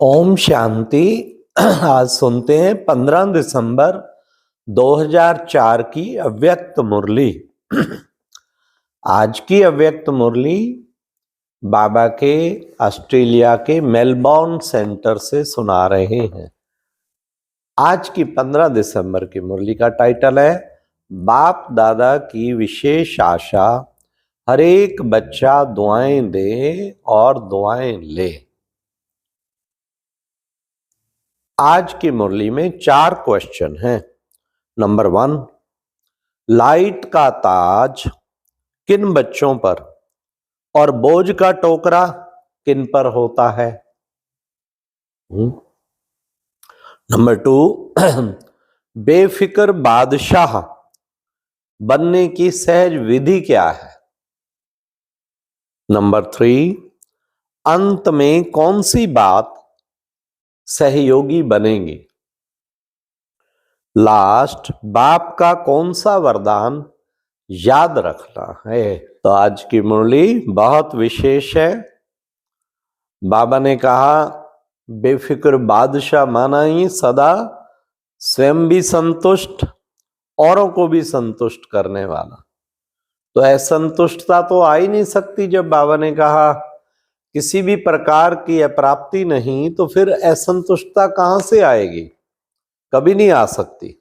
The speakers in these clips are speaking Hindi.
ओम शांति। आज सुनते हैं 15 दिसंबर 2004 की अव्यक्त मुरली। आज की अव्यक्त मुरली बाबा के ऑस्ट्रेलिया के मेलबॉर्न सेंटर से सुना रहे हैं। आज की 15 दिसंबर की मुरली का टाइटल है बाप दादा की विशेष आशा, हर एक बच्चा दुआएं दे और दुआएं ले। आज की मुरली में 4 क्वेश्चन हैं। नंबर 1, लाइट का ताज किन बच्चों पर और बोझ का टोकरा किन पर होता है? नंबर 2, बेफिक्र बादशाह बनने की सहज विधि क्या है? नंबर 3, अंत में कौन सी बात सहयोगी बनेगी? लास्ट, बाप का कौन सा वरदान याद रखना है? तो आज की मुरली बहुत विशेष है। बाबा ने कहा बेफिक्र बादशाह माना ही सदा स्वयं भी संतुष्ट, औरों को भी संतुष्ट करने वाला। तो असंतुष्टता तो आ ही नहीं सकती। जब बाबा ने कहा किसी भी प्रकार की अप्राप्ति नहीं, तो फिर असंतुष्टता कहां से आएगी? कभी नहीं आ सकती।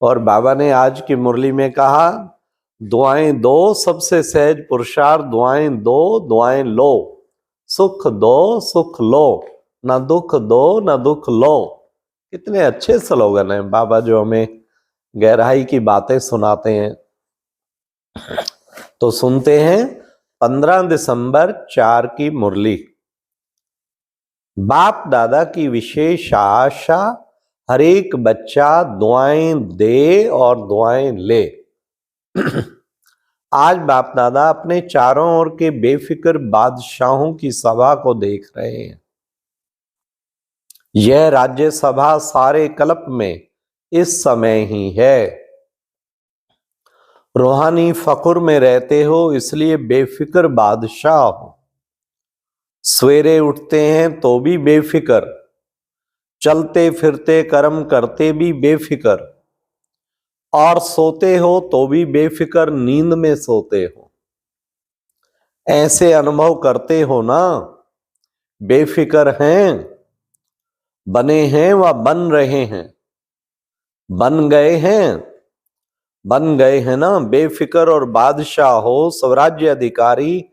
और बाबा ने आज की मुरली में कहा दुआएं दो, सबसे सहज पुरुषार्थ दुआएं दो, दुआएं लो, सुख दो सुख लो, ना दुख दो ना दुख लो। कितने अच्छे स्लोगन हैं बाबा जो हमें गहराई की बातें सुनाते हैं। तो सुनते हैं 15 दिसंबर 4 की मुरली। बाप दादा की विशेष आशा, हर एक बच्चा दुआएं दे और दुआएं ले। आज बाप दादा अपने चारों ओर के बेफिक्र बादशाहों की सभा को देख रहे हैं। यह राज्य सभा सारे कल्प में इस समय ही है। रूहानी फकुर में रहते हो, इसलिए बेफिक्र बादशाह हो। सवेरे उठते हैं तो भी बेफिक्र, चलते फिरते कर्म करते भी बेफिक्र, और सोते हो तो भी बेफिक्र नींद में सोते हो। ऐसे अनुभव करते हो ना, बेफिक्र हैं, बने हैं व बन रहे हैं, बन गए हैं ना। बेफिक्र और बादशाह हो, स्वराज्य अधिकारी,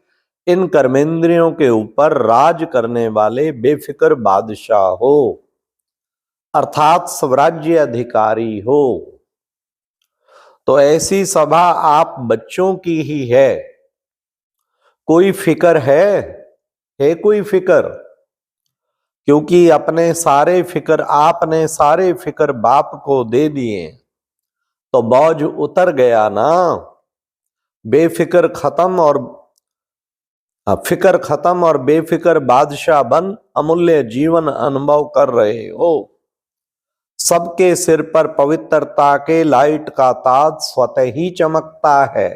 इन कर्मेंद्रियों के ऊपर राज करने वाले बेफिक्र बादशाह हो, अर्थात स्वराज्य अधिकारी हो। तो ऐसी सभा आप बच्चों की ही है। कोई फिक्र है कोई फिक्र? क्योंकि आपने सारे फिक्र बाप को दे दिए, तो बोझ उतर गया ना। बेफिक्र खत्म और फिक्र खत्म और बेफिक्र बादशाह बन अमूल्य जीवन अनुभव कर रहे हो। सबके सिर पर पवित्रता के लाइट का ताज स्वतः ही चमकता है।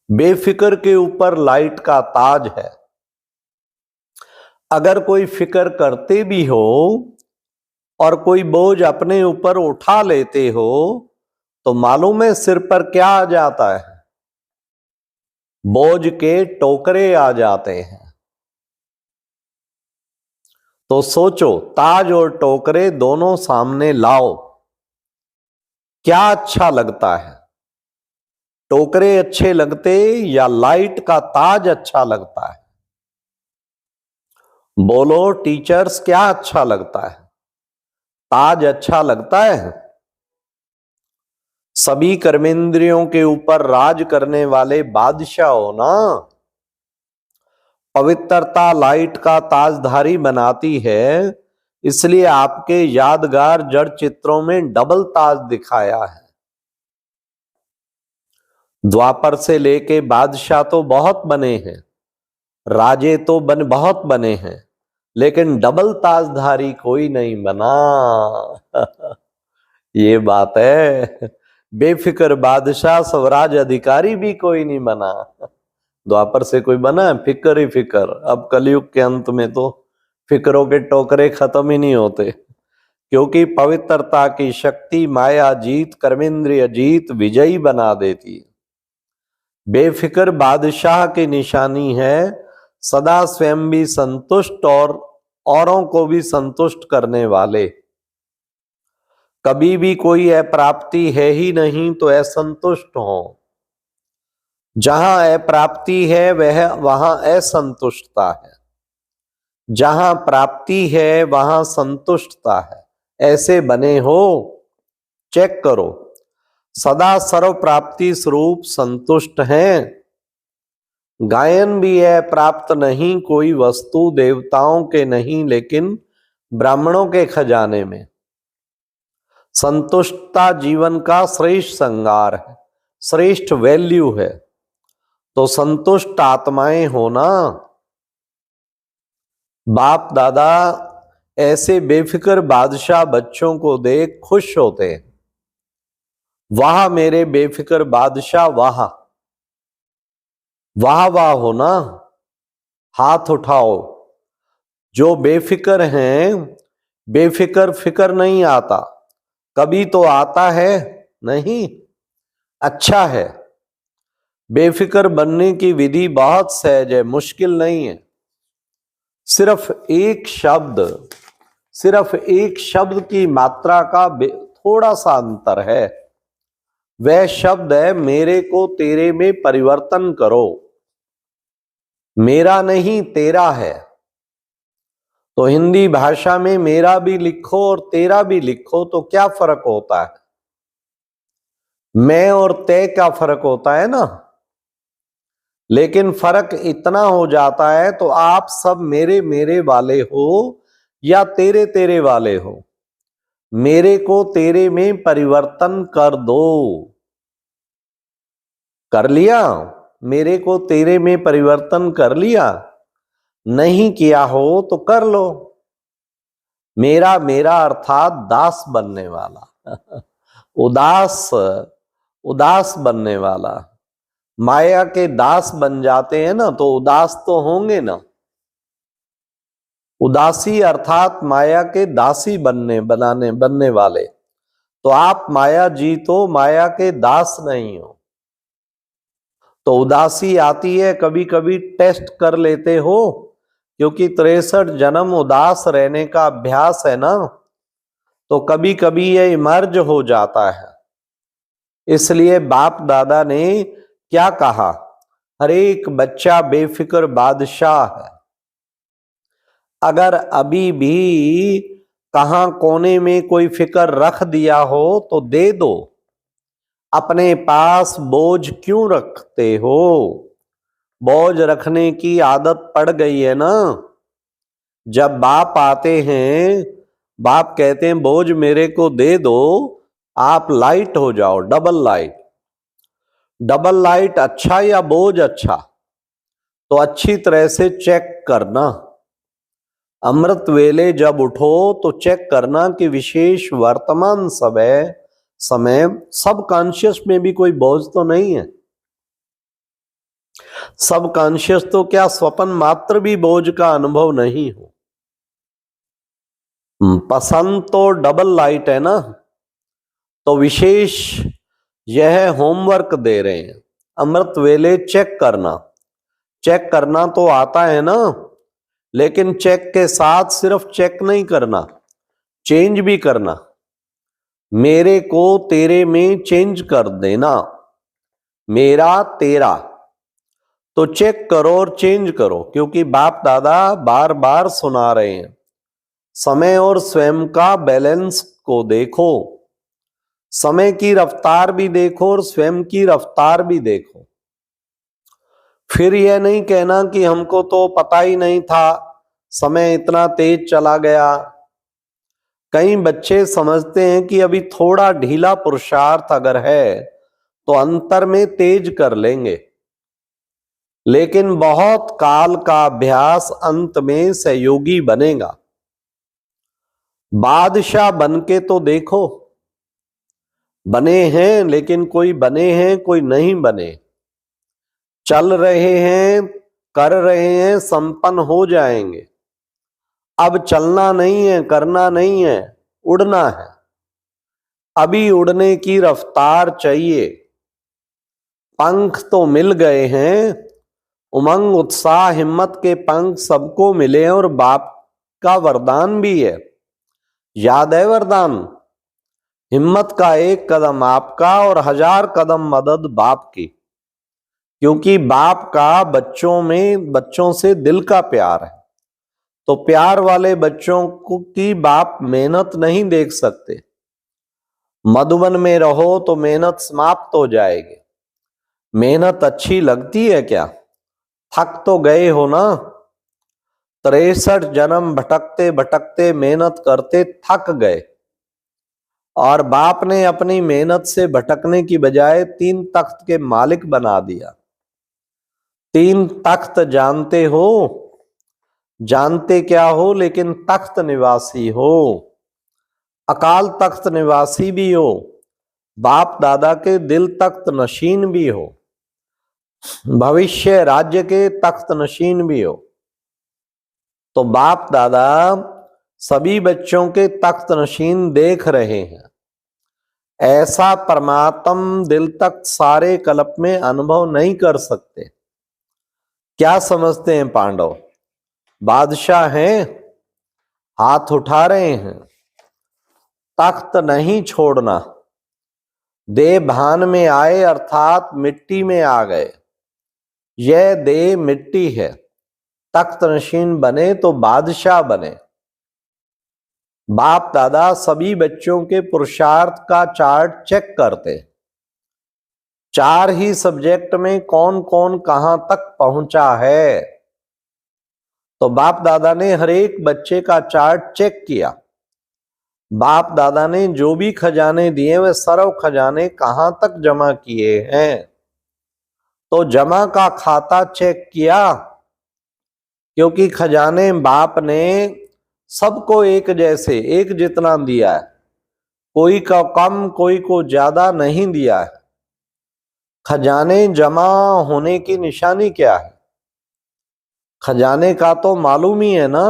बेफिक्र के ऊपर लाइट का ताज है। अगर कोई फिक्र करते भी हो और कोई बोझ अपने ऊपर उठा लेते हो, तो मालूम है सिर पर क्या आ जाता है? बोझ के टोकरे आ जाते हैं। तो सोचो, ताज और टोकरे दोनों सामने लाओ, क्या अच्छा लगता है? टोकरे अच्छे लगते या लाइट का ताज अच्छा लगता है? बोलो टीचर्स, क्या अच्छा लगता है? ताज अच्छा लगता है। सभी कर्मेंद्रियों के ऊपर राज करने वाले बादशाह हो ना। पवित्रता लाइट का ताजधारी बनाती है, इसलिए आपके यादगार जड़ चित्रों में डबल ताज दिखाया है। द्वापर से लेके बादशाह तो बहुत बने हैं, राजे तो बहुत बने हैं, लेकिन डबल ताजधारी कोई नहीं बना। ये बात है। बेफिक्र बादशाह स्वराज अधिकारी भी कोई नहीं बना। द्वापर से कोई बना है? फिक्र ही फिक्र। अब कलयुग के अंत में तो फिक्रों के टोकरे खत्म ही नहीं होते, क्योंकि पवित्रता की शक्ति माया जीत, कर्मेंद्रिय जीत विजयी बना देती है। बेफिक्र बादशाह की निशानी है, सदा स्वयं भी संतुष्ट और औरों को भी संतुष्ट करने वाले। कभी भी कोई अप्राप्ति है ही नहीं तो असंतुष्ट हो। जहां अप्राप्ति है वह वहां असंतुष्टता है, जहां प्राप्ति है वहां संतुष्टता है। ऐसे बने हो, चेक करो। सदा सर्व प्राप्ति स्वरूप संतुष्ट हैं। गायन भी है, प्राप्त नहीं कोई वस्तु देवताओं के नहीं लेकिन ब्राह्मणों के खजाने में। संतुष्टता जीवन का श्रेष्ठ श्रृंगार है, श्रेष्ठ वैल्यू है। तो संतुष्ट आत्माएं होना। बाप दादा ऐसे बेफिक्र बादशाह बच्चों को देख खुश होते हैं। वाह मेरे बेफिक्र बादशाह, वाह वाह वाह हो ना, हाथ उठाओ। जो बेफिक्र हैं, बेफिक्र फिक्र नहीं आता, कभी तो आता है नहीं, अच्छा है। बेफिक्र बनने की विधि बहुत सहज है, मुश्किल नहीं है। सिर्फ एक शब्द की मात्रा का थोड़ा सा अंतर है। वह शब्द है, मेरे को तेरे में परिवर्तन करो। मेरा नहीं तेरा है। तो हिंदी भाषा में मेरा भी लिखो और तेरा भी लिखो तो क्या फर्क होता है? मैं और ते का फर्क होता है ना। लेकिन फर्क इतना हो जाता है, तो आप सब मेरे मेरे वाले हो या तेरे तेरे वाले हो। मेरे को तेरे में परिवर्तन कर दो। कर लिया? मेरे को तेरे में परिवर्तन कर लिया? नहीं किया हो तो कर लो। मेरा मेरा अर्थात दास बनने वाला उदास बनने वाला। माया के दास बन जाते हैं ना तो उदास तो होंगे ना। उदासी अर्थात माया के दासी बनने वाले। तो आप माया जीतो, माया के दास नहीं हो। तो उदासी आती है, कभी कभी टेस्ट कर लेते हो, क्योंकि 63 जन्म उदास रहने का अभ्यास है ना, तो कभी कभी ये इमर्ज हो जाता है। इसलिए बाप दादा ने क्या कहा? हर एक बच्चा बेफिक्र बादशाह है। अगर अभी भी कहां कोने में कोई फिक्र रख दिया हो तो दे दो। अपने पास बोझ क्यों रखते हो? बोझ रखने की आदत पड़ गई है ना। जब बाप आते हैं, बाप कहते हैं बोझ मेरे को दे दो, आप लाइट हो जाओ, डबल लाइट। डबल लाइट अच्छा या बोझ अच्छा? तो अच्छी तरह से चेक करना। अमृत वेले जब उठो तो चेक करना कि विशेष वर्तमान समय सब कॉन्शियस में भी कोई बोझ तो नहीं है। सब कॉन्शियस तो क्या स्वप्न मात्र भी बोझ का अनुभव नहीं हो। पसंद तो डबल लाइट है ना। तो विशेष यह होमवर्क दे रहे हैं, अमृत वेले चेक करना तो आता है ना। लेकिन चेक के साथ सिर्फ चेक नहीं करना, चेंज भी करना। मेरे को तेरे में चेंज कर देना, मेरा तेरा। तो चेक करो और चेंज करो, क्योंकि बाप दादा बार बार सुना रहे हैं, समय और स्वयं का बैलेंस को देखो। समय की रफ्तार भी देखो और स्वयं की रफ्तार भी देखो। फिर यह नहीं कहना कि हमको तो पता ही नहीं था, समय इतना तेज चला गया। कई बच्चे समझते हैं कि अभी थोड़ा ढीला पुरुषार्थ अगर है तो अंतर में तेज कर लेंगे, लेकिन बहुत काल का अभ्यास अंत में सहयोगी बनेगा। बादशाह बन के तो देखो, बने हैं लेकिन कोई बने हैं कोई नहीं बने। चल रहे हैं, कर रहे हैं, संपन्न हो जाएंगे। अब चलना नहीं है, करना नहीं है, उड़ना है। अभी उड़ने की रफ्तार चाहिए। पंख तो मिल गए हैं, उमंग उत्साह हिम्मत के पंख सबको मिले हैं, और बाप का वरदान भी है। याद है वरदान? हिम्मत का एक कदम आपका और 1000 कदम मदद बाप की। क्योंकि बाप का बच्चों से दिल का प्यार है। तो प्यार वाले बच्चों की बाप मेहनत नहीं देख सकते। मधुबन में रहो तो मेहनत समाप्त हो जाएगी। मेहनत अच्छी लगती है क्या? थक तो गए हो ना। 63 जन्म भटकते भटकते मेहनत करते थक गए, और बाप ने अपनी मेहनत से भटकने की बजाय 3 तख्त के मालिक बना दिया। 3 तख्त जानते हो? जानते क्या हो, लेकिन तख्त निवासी हो। अकाल तख्त निवासी भी हो, बाप दादा के दिल तख्त नशीन भी हो, भविष्य राज्य के तख्त नशीन भी हो। तो बाप दादा सभी बच्चों के तख्त नशीन देख रहे हैं। ऐसा परमात्म दिल तक सारे कल्प में अनुभव नहीं कर सकते। क्या समझते हैं पांडव? बादशाह हैं, हाथ उठा रहे हैं। तख्त नहीं छोड़ना। देह भान में आए अर्थात मिट्टी में आ गए। यह देह मिट्टी है। तख्त नशीन बने तो बादशाह बने। बाप दादा सभी बच्चों के पुरुषार्थ का चार्ट चेक करते। 4 ही सब्जेक्ट में कौन कौन कहां तक पहुंचा है। तो बाप दादा ने हर एक बच्चे का चार्ट चेक किया। बाप दादा ने जो भी खजाने दिए वे सर्व खजाने कहां तक जमा किए हैं। तो जमा का खाता चेक किया, क्योंकि खजाने बाप ने सबको एक जैसे एक जितना दिया है। कोई को कम कोई को ज्यादा नहीं दिया है। खजाने जमा होने की निशानी क्या है? खजाने का तो मालूम ही है ना।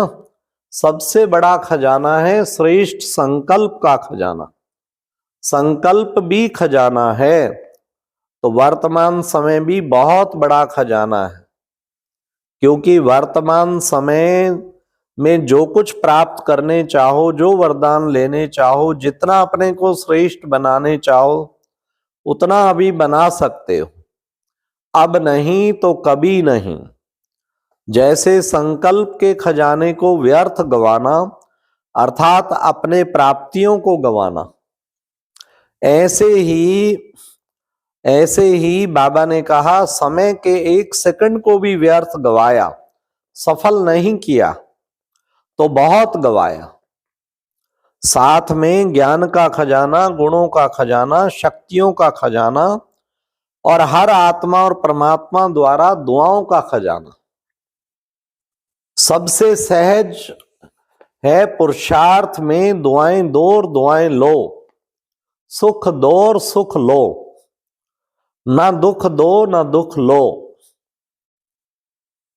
सबसे बड़ा खजाना है श्रेष्ठ संकल्प का खजाना। संकल्प भी खजाना है, तो वर्तमान समय भी बहुत बड़ा खजाना है। क्योंकि वर्तमान समय में जो कुछ प्राप्त करने चाहो, जो वरदान लेने चाहो, जितना अपने को श्रेष्ठ बनाने चाहो, उतना अभी बना सकते हो। अब नहीं तो कभी नहीं। जैसे संकल्प के खजाने को व्यर्थ गवाना अर्थात अपने प्राप्तियों को गवाना, ऐसे ही बाबा ने कहा समय के 1 सेकंड को भी व्यर्थ गवाया, सफल नहीं किया तो बहुत गवाया। साथ में ज्ञान का खजाना, गुणों का खजाना, शक्तियों का खजाना, और हर आत्मा और परमात्मा द्वारा दुआओं का खजाना। सबसे सहज है पुरुषार्थ में दुआएं दो और दुआएं लो। सुख दो और सुख लो। ना दुख दो ना दुख लो।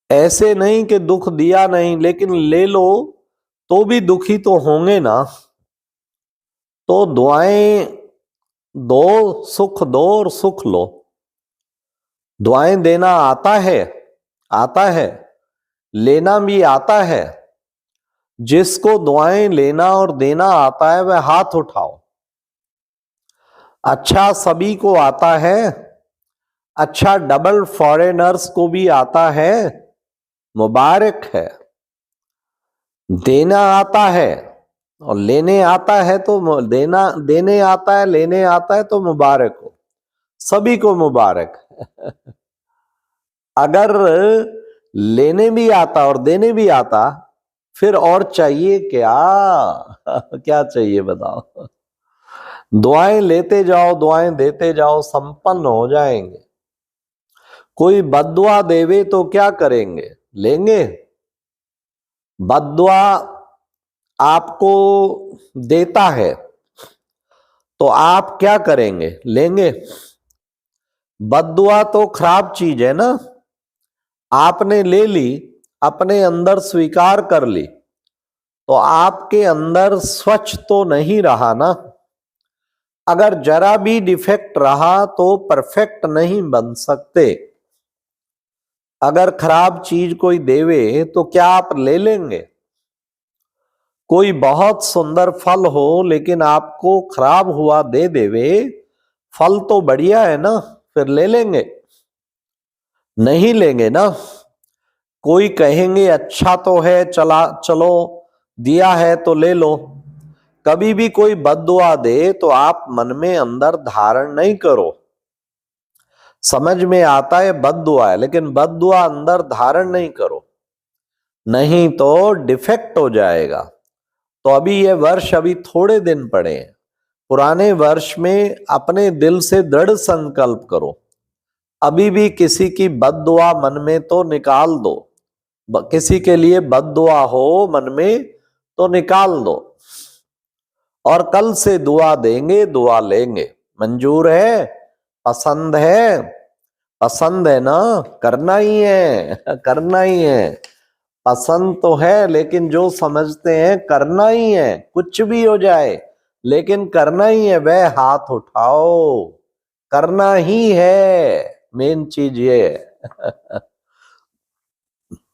ऐसे नहीं कि दुख दिया नहीं, लेकिन ले लो तो भी दुखी तो होंगे ना। तो दुआएं दो, सुख दो और सुख लो। दुआएं देना आता है, लेना भी आता है। जिसको दुआएं लेना और देना आता है वह हाथ उठाओ। अच्छा सभी को आता है। अच्छा डबल फॉरेनर्स को भी आता है, मुबारक है। देना आता है और लेने आता है, तो देने आता है, लेने आता है, तो मुबारक हो। सभी को मुबारक। अगर लेने भी आता और देने भी आता, फिर और चाहिए क्या? क्या चाहिए बताओ? दुआएं लेते जाओ, दुआएं देते जाओ, संपन्न हो जाएंगे। कोई बद्दुआ देवे तो क्या करेंगे? लेंगे? बद्दुआ आपको देता है तो आप क्या करेंगे? लेंगे? बद्दुआ तो खराब चीज है ना, आपने ले ली, अपने अंदर स्वीकार कर ली, तो आपके अंदर स्वच्छ तो नहीं रहा ना। अगर जरा भी डिफेक्ट रहा तो परफेक्ट नहीं बन सकते। अगर खराब चीज कोई देवे तो क्या आप ले लेंगे? कोई बहुत सुंदर फल हो लेकिन आपको खराब हुआ दे देवे, फल तो बढ़िया है ना, फिर ले लेंगे? नहीं लेंगे ना। कोई कहेंगे अच्छा तो है, चलो दिया है तो ले लो। कभी भी कोई बद्दुआ दे तो आप मन में अंदर धारण नहीं करो। समझ में आता है बद्दुआ है, लेकिन बद्दुआ अंदर धारण नहीं करो, नहीं तो डिफेक्ट हो जाएगा। तो अभी ये वर्ष अभी थोड़े दिन पड़े हैं, पुराने वर्ष में अपने दिल से दृढ़ संकल्प करो। अभी भी किसी की बद्दुआ मन में तो निकाल दो, किसी के लिए बद्दुआ हो मन में तो निकाल दो, और कल से दुआ देंगे, दुआ लेंगे। मंजूर है? पसंद है? पसंद है ना? करना ही है, करना ही है। पसंद तो है, लेकिन जो समझते हैं करना ही है, कुछ भी हो जाए लेकिन करना ही है, वह हाथ उठाओ। करना ही है, मेन चीज ये है।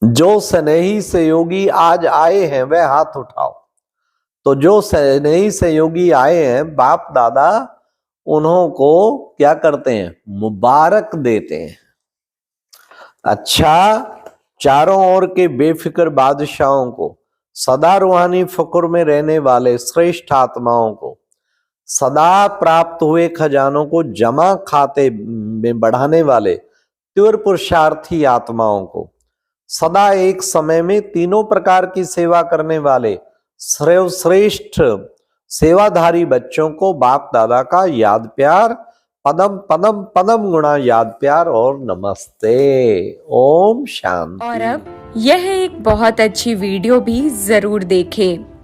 जो स्नेही सहयोगी आज आए हैं वह हाथ उठाओ। तो जो स्नेही सहयोगी आए हैं, बाप दादा उन्हों को क्या करते हैं? मुबारक देते हैं। अच्छा, चारों ओर के बेफिक्र बादशाहों को, सदा रूहानी फकुर में रहने वाले श्रेष्ठ आत्माओं को, सदा प्राप्त हुए खजानों को जमा खाते में बढ़ाने वाले तीव्र पुरुषार्थी आत्माओं को, सदा एक समय में तीनों प्रकार की सेवा करने वाले सर्वश्रेष्ठ सेवाधारी बच्चों को बाप दादा का याद प्यार, पदम पदम पदम गुणा याद प्यार और नमस्ते। ओम शांति। और अब यह एक बहुत अच्छी वीडियो भी जरूर देखें।